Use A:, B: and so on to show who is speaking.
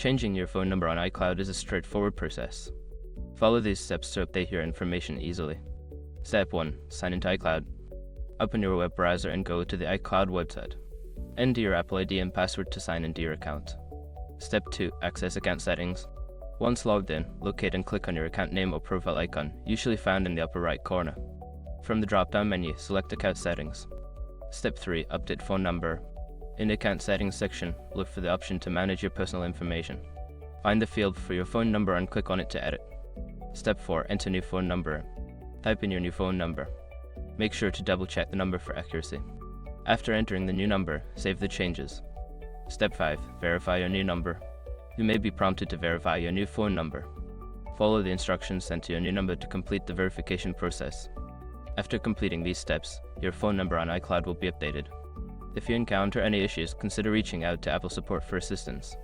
A: Changing your phone number on iCloud is a straightforward process. Follow these steps to update your information easily. Step 1. Sign into iCloud. Open your web browser and go to the iCloud website. Enter your Apple ID and password to sign into your account. Step 2. Access account settings. Once logged in, locate and click on your account name or profile icon, usually found in the upper right corner. From the drop-down menu, select Account Settings. Step 3. Update phone number. In the Account Settings section, look for the option to manage your personal information. Find the field for your phone number and click on it to edit. Step 4. Enter new phone number. Type in your new phone number. Make sure to double-check the number for accuracy. After entering the new number, save the changes. Step 5. Verify your new number. You may be prompted to verify your new phone number. Follow the instructions sent to your new number to complete the verification process. After completing these steps, your phone number on iCloud will be updated. If you encounter any issues, consider reaching out to Apple support for assistance.